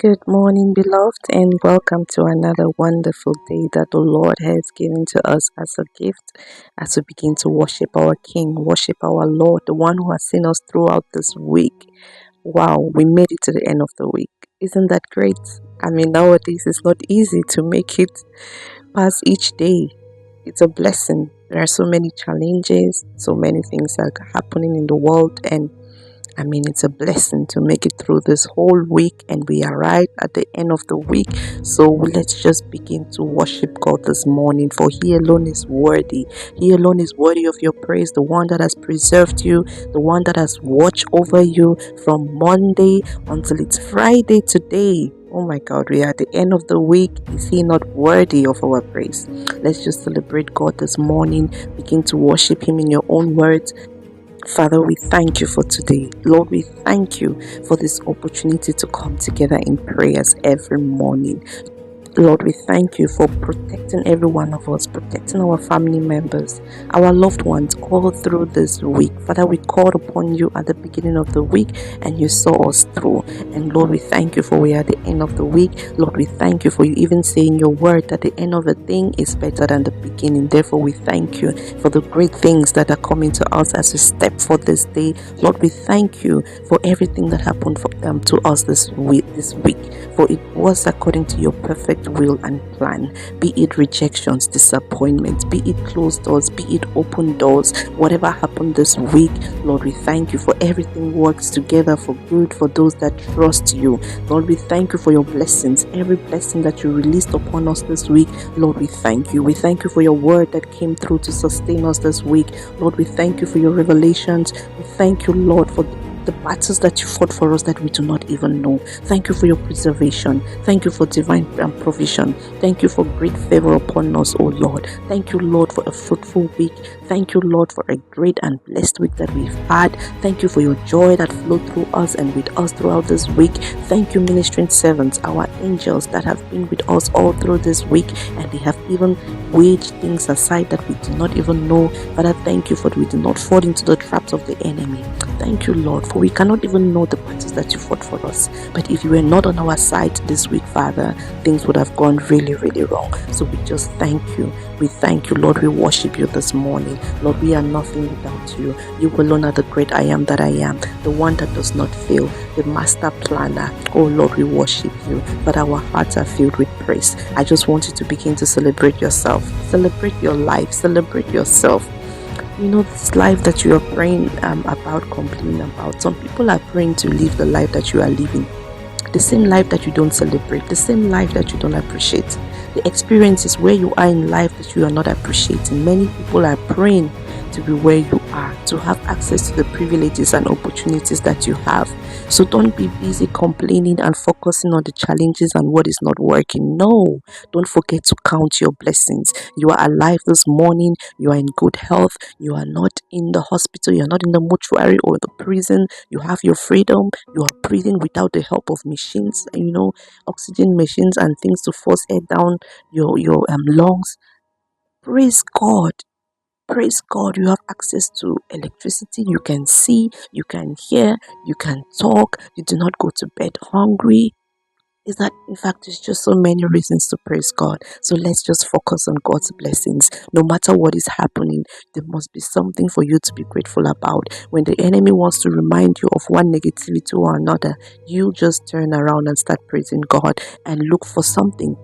Good morning, beloved, and welcome to another wonderful day that the Lord has given to us as a gift as we begin to worship our King, worship our Lord, the one who has seen us throughout this week. Wow, we made it to the end of the week. Isn't that great? I mean, nowadays it's not easy to make it past each day. It's a blessing. There are so many challenges, so many things are happening in the world, and I mean, it's a blessing to make it through this whole week, and we are right at the end of the week. So let's just begin to worship God this morning, for He alone is worthy. He alone is worthy of your praise, the one that has preserved you, the one that has watched over you from Monday until it's Friday today. Oh my God, we are at the end of the week. Is He not worthy of our praise? Let's just celebrate God this morning. Begin to worship Him in your own words. Father, we thank you for today. Lord, we thank you for this opportunity to come together in prayers every morning. Lord, we thank you for protecting every one of us, protecting our family members, our loved ones all through this week. Father, we called upon you at the beginning of the week and you saw us through. And Lord, we thank you for we are at the end of the week. Lord, we thank you for you even saying your word that the end of a thing is better than the beginning. Therefore, we thank you for the great things that are coming to us as we step for this day. Lord, we thank you for everything that happened to us this week. For it was according to your perfect will and plan, be it rejections, disappointments, be it closed doors, be it open doors, whatever happened this week. Lord, we thank you for everything works together for good for those that trust you. Lord, we thank you for your blessings, every blessing that you released upon us this week. Lord, we thank you. We thank you for your word that came through to sustain us this week. Lord, we thank you for your revelations. We thank you, Lord, for the battles that you fought for us that we do not even know. Thank you for your preservation. Thank you for divine provision. Thank you for great favor upon us, oh Lord. Thank you, Lord, for a fruitful week. Thank you, Lord, for a great and blessed week that we've had. Thank you for your joy that flowed through us and with us throughout this week. Thank you, ministering servants, our angels that have been with us all through this week, and they have even waged things aside that we do not even know. Father, thank you for we do not fall into the traps of the enemy. Thank you, Lord, for we cannot even know the battles that you fought for us. But if you were not on our side this week, Father, things would have gone really, really wrong. So we just thank you. We thank you, Lord. We worship you this morning. Lord, we are nothing without you. You alone are the great I am that I am, the one that does not fail, the master planner. Oh, Lord, we worship you, but our hearts are filled with praise. I just want you to begin to celebrate yourself, celebrate your life, celebrate yourself. You know, this life that you are praying about, complaining about. Some people are praying to live the life that you are living. The same life that you don't celebrate, the same life that you don't appreciate. The experiences where you are in life that you are not appreciating. Many people are praying to be where you are, to have access to the privileges and opportunities that you have. So don't be busy complaining and focusing on the challenges and what is not working. No, don't forget to count your blessings. You are alive this morning. You are in good health. You are not in the hospital. You are not in the mortuary or the prison. You have your freedom. You are breathing without the help of machines, oxygen machines and things to force air down your lungs. Praise God. Praise God, you have access to electricity. You can see, you can hear, you can talk. You do not go to bed hungry. Is that, in fact, there's just so many reasons to praise God. So let's just focus on God's blessings. No matter what is happening, there must be something for you to be grateful about. When the enemy wants to remind you of one negativity or another, you just turn around and start praising God and look for something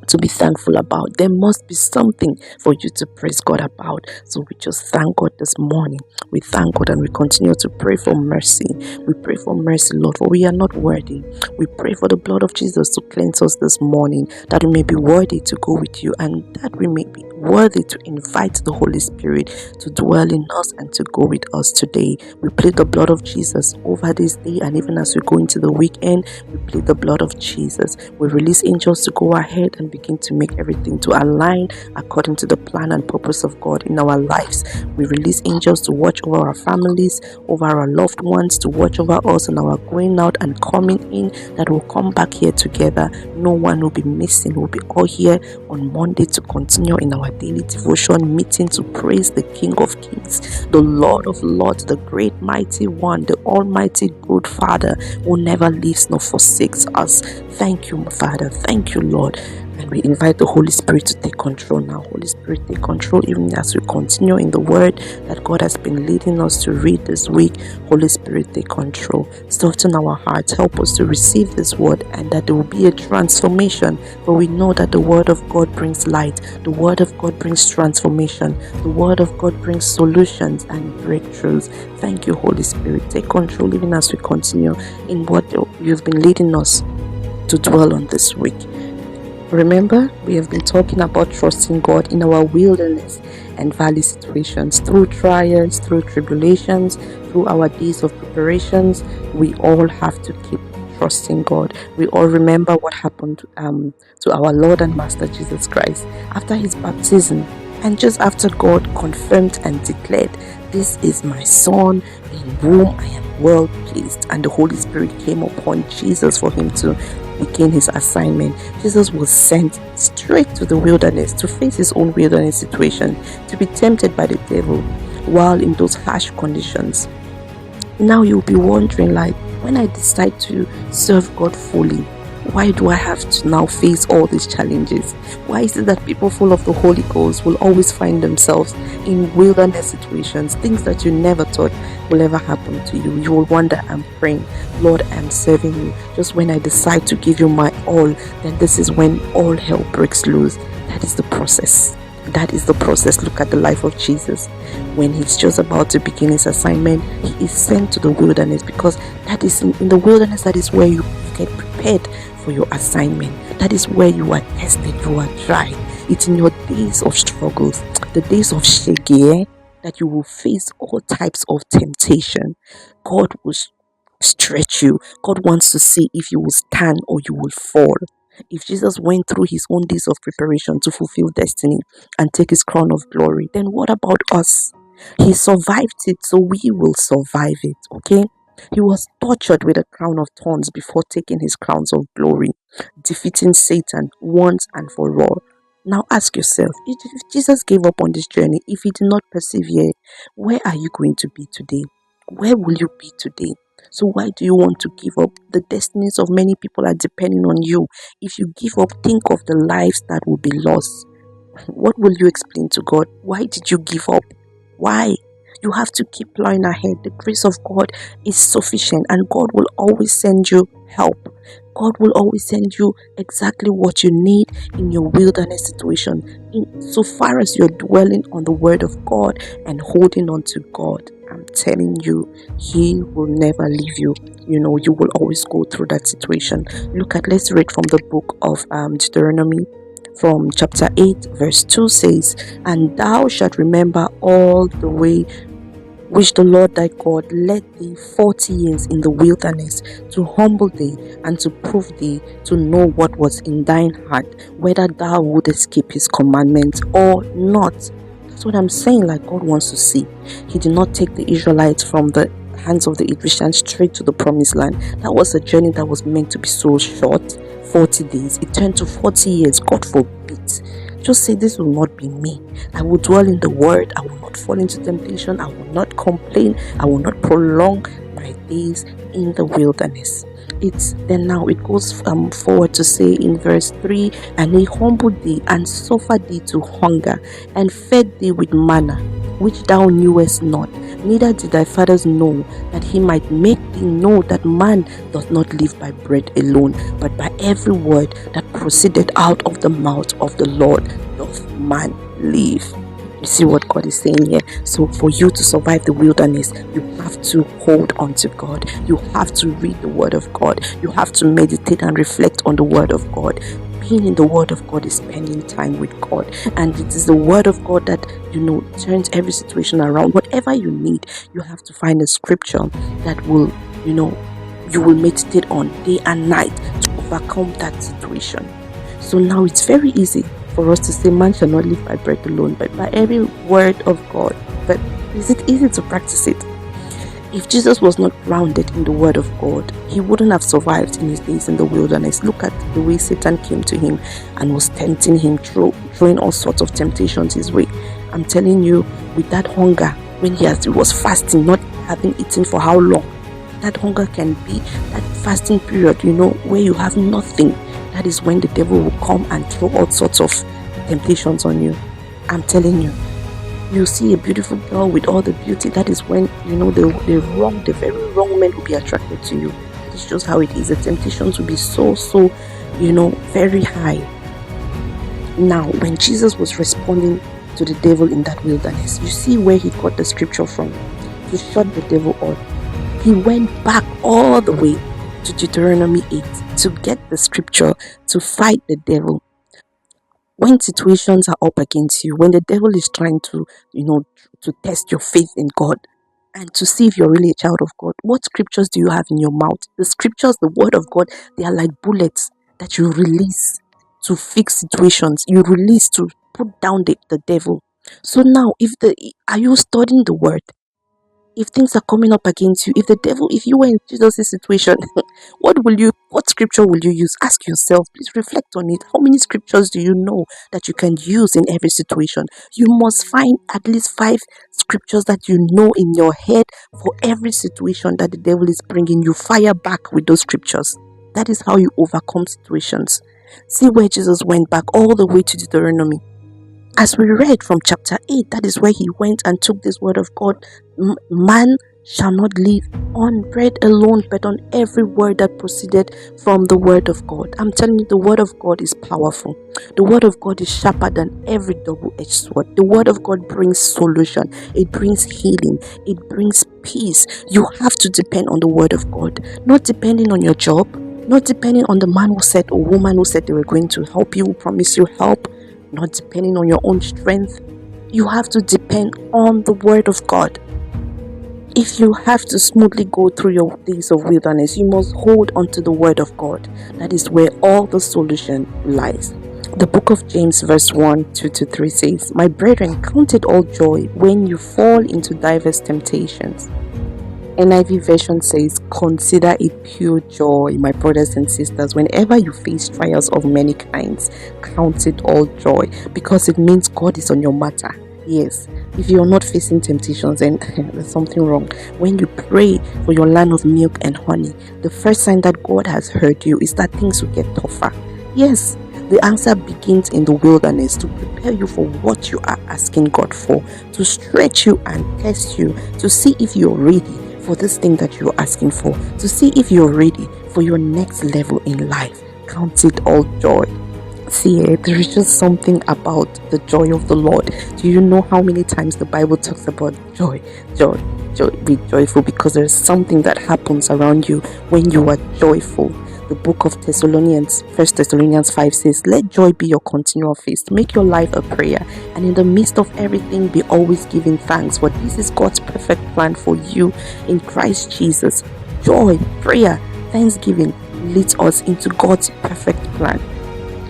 to be thankful about. There must be something for you to praise God about. So we just thank God this morning. We thank God and we continue to pray for mercy. We pray for mercy, Lord, for we are not worthy. We pray for the blood of Jesus to cleanse us this morning, that we may be worthy to go with you and that we may be worthy to invite the Holy Spirit to dwell in us and to go with us today. We plead the blood of Jesus over this day, and even as we go into the weekend, we plead the blood of Jesus. We release angels to go ahead and begin to make everything to align according to the plan and purpose of God in our lives. We release angels to watch over our families, over our loved ones, to watch over us and our going out and coming in, that will come back here together. No one will be missing. We'll be all here on Monday to continue in our our daily devotion meeting to praise the King of Kings, the Lord of Lords, the great mighty one, the almighty good Father who never leaves nor forsakes us. Thank you, Father. Thank you, Lord. And we invite the Holy Spirit to take control now. Holy Spirit, take control even as we continue in the word that God has been leading us to read this week. Holy Spirit, take control. Soften our hearts. Help us to receive this word and that there will be a transformation. For we know that the word of God brings light. The word of God brings transformation. The word of God brings solutions and breakthroughs. Thank you, Holy Spirit. Take control even as we continue in what you've been leading us to dwell on this week. Remember, we have been talking about trusting God in our wilderness and valley situations, through trials, through tribulations, through our days of preparations. We all have to keep trusting God. We all remember what happened to our Lord and Master Jesus Christ after his baptism, and just after God confirmed and declared, "This is my Son in whom I am well pleased," and the Holy Spirit came upon Jesus for him to begin his assignment. Jesus was sent straight to the wilderness to face his own wilderness situation, to be tempted by the devil while in those harsh conditions. Now you'll be wondering, like, when I decide to serve God fully, why do I have to now face all these challenges? Why is it that people full of the Holy Ghost will always find themselves in wilderness situations, things that you never thought will ever happen to you? You will wonder, I'm praying, Lord, I'm serving you. Just when I decide to give you my all, then this is when all hell breaks loose. That is the process. That is the process. Look at the life of Jesus. When he's just about to begin his assignment, he is sent to the wilderness, because that is in the wilderness, that is where you get prepared for your assignment. That is where you are tested, you are tried. It's in your days of struggles, the days of shege, that you will face all types of temptation. God will stretch you. God wants to see if you will stand or you will fall. If Jesus went through his own days of preparation to fulfill destiny and take his crown of glory, then what about us? He survived it, so we will survive it, okay? He was tortured with a crown of thorns before taking his crowns of glory, defeating Satan once and for all. Now ask yourself, if Jesus gave up on this journey, if he did not persevere, where are you going to be today? Where will you be today? So why do you want to give up? The destinies of many people are depending on you. If you give up, think of the lives that will be lost. What will you explain to God? Why did you give up? Why? You have to keep plowing ahead. The grace of God is sufficient, and God will always send you help. God will always send you exactly what you need in your wilderness situation, so far as you're dwelling on the word of God and holding on to God. I'm telling you, he will never leave you. You know, you will always go through that situation. Let's read from the book of Deuteronomy, from chapter 8 verse 2 says, "And thou shalt remember all the way which the Lord thy God led thee 40 years in the wilderness, to humble thee and to prove thee, to know what was in thine heart, whether thou wouldest keep his commandments or not." That's what I'm saying. Like, God wants to see. He did not take the Israelites from the hands of the Egyptians straight to the promised land. That was a journey that was meant to be so short, 40 days. It turned to 40 years. God forbid. Just say, this will not be me. I will dwell in the word. I will not fall into temptation. I will not complain. I will not prolong my days in the wilderness. Now it goes forward to say in verse 3, "And he humbled thee and suffered thee to hunger, and fed thee with manna, which thou knewest not, neither did thy fathers know, that he might make thee know that man doth not live by bread alone, but by every word that proceeded out of the mouth of the Lord doth man live." You see what God is saying here? So for you to survive the wilderness, you have to hold on to God. You have to read the word of God. You have to meditate and reflect on the word of God. Being in the word of God is spending time with God, and it is the word of God that turns every situation around. Whatever you need, you have to find a scripture that will you will meditate on day and night to overcome that situation. So now it's very easy for us to say, "Man shall not live by bread alone, but by every word of God." But is it easy to practice it? If Jesus was not grounded in the word of God, he wouldn't have survived in his days in the wilderness. Look at the way Satan came to him and was tempting him, throwing all sorts of temptations his way. I'm telling you, with that hunger, when he was fasting, not having eaten for how long, that hunger can be that fasting period, where you have nothing. That is when the devil will come and throw all sorts of temptations on you. I'm telling you. You see a beautiful girl with all the beauty, that is when the very wrong men will be attracted to you. It's just how it is. The temptations will be so very high. Now, when Jesus was responding to the devil in that wilderness, you see where he got the scripture from to shut the devil up. He went back all the way to Deuteronomy 8 to get the scripture to fight the devil. When situations are up against you, when the devil is trying to test your faith in God and to see if you're really a child of God, what scriptures do you have in your mouth? The scriptures, the word of God, they are like bullets that you release to fix situations. You release to put down the devil. So now, are you studying the word? If things are coming up against you, if you were in Jesus' situation, what scripture will you use? Ask yourself, please reflect on it. How many scriptures do you know that you can use in every situation? You must find at least 5 scriptures that you know in your head for every situation that the devil is bringing you. Fire back with those scriptures. That is how you overcome situations. See where Jesus went back all the way to Deuteronomy. As we read from chapter 8, that is where he went and took this word of God. Man shall not live on bread alone, but on every word that proceeded from the word of God. I'm telling you, the word of God is powerful. The word of God is sharper than every double-edged sword. The word of God brings solution. It brings healing. It brings peace. You have to depend on the word of God, not depending on your job, not depending on the man who said or woman who said they were going to help you, who promised you help, not depending on your own strength. You have to depend on the word of God. If you have to smoothly go through your days of wilderness, you must hold on to the word of God. That is where all the solution lies. The book of James verse 1, 2-3 says, "My brethren, count it all joy when you fall into diverse temptations." NIV version says, "Consider it pure joy, my brothers and sisters, whenever you face trials of many kinds. Count it all joy, because it means God is on your matter." Yes, if you're not facing temptations, then there's something wrong. When you pray for your land of milk and honey, the first sign that God has heard you is that things will get tougher. Yes, the answer begins in the wilderness to prepare you for what you are asking God for, to stretch you and test you, to see if you're ready for this thing that you're asking for, to see if you're ready for your next level in life. Count it all joy. See, there is just something about the joy of the Lord. Do you know how many times the Bible talks about joy? Joy, be joyful, because there is something that happens around you when you are joyful. The book of Thessalonians, 1 Thessalonians 5 says, "Let joy be your continual feast. Make your life a prayer, and in the midst of everything be always giving thanks, for this is God's perfect plan for you in Christ Jesus." Joy, prayer, thanksgiving leads us into God's perfect plan.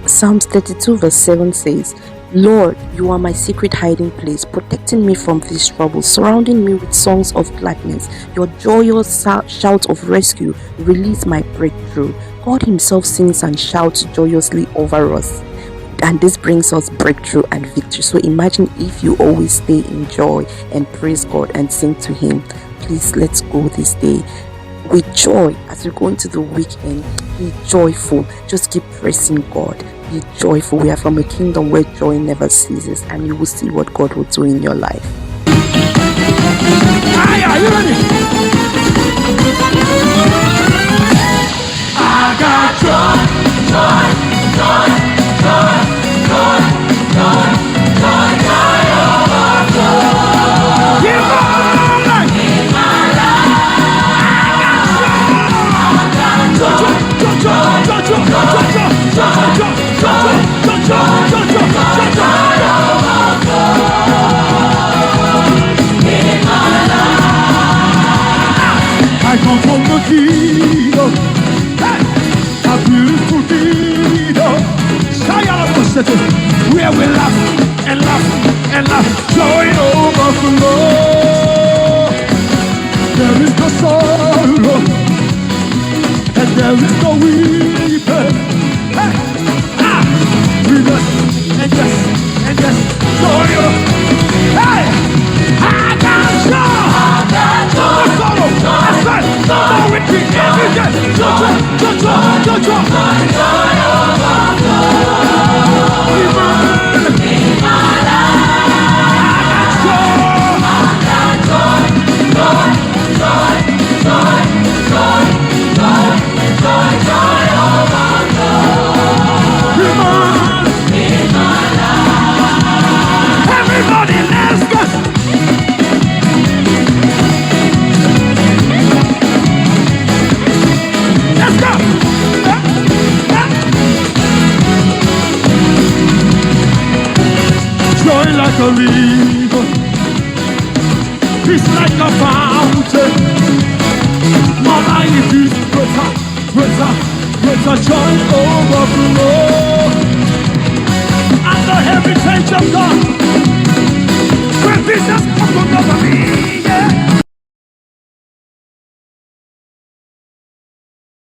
Psalms 32 verse 7 says, "Lord, you are my secret hiding place, protecting me from these troubles, surrounding me with songs of gladness. Your joyous shout of rescue release my breakthrough." God himself sings and shouts joyously over us, and this brings us breakthrough and victory. So imagine if you always stay in joy and praise God and sing to him. Please, let's go this day with joy as we go into the weekend. Be joyful. Just keep praising God. Be joyful. We are from a kingdom where joy never ceases, and you will see what God will do in your life. Are you ready? I got joy, joy, joy, joy, joy, joy, joy, joy, overflow. In my life, I got joy, joy, joy, joy, joy, I come from the kingdom, a beautiful kingdom, where we laugh and laugh and laugh, joy overflow. There is no sorrow, and there is no weeping. Hey, and yes, joy. Hey, I got joy. No more sorrow. That's right. No more weeping. Every day. Joy. Everybody, let's go. Let's go. Joy like a river, peace like a fountain. My life is greater joy overflow. And the heritage of God.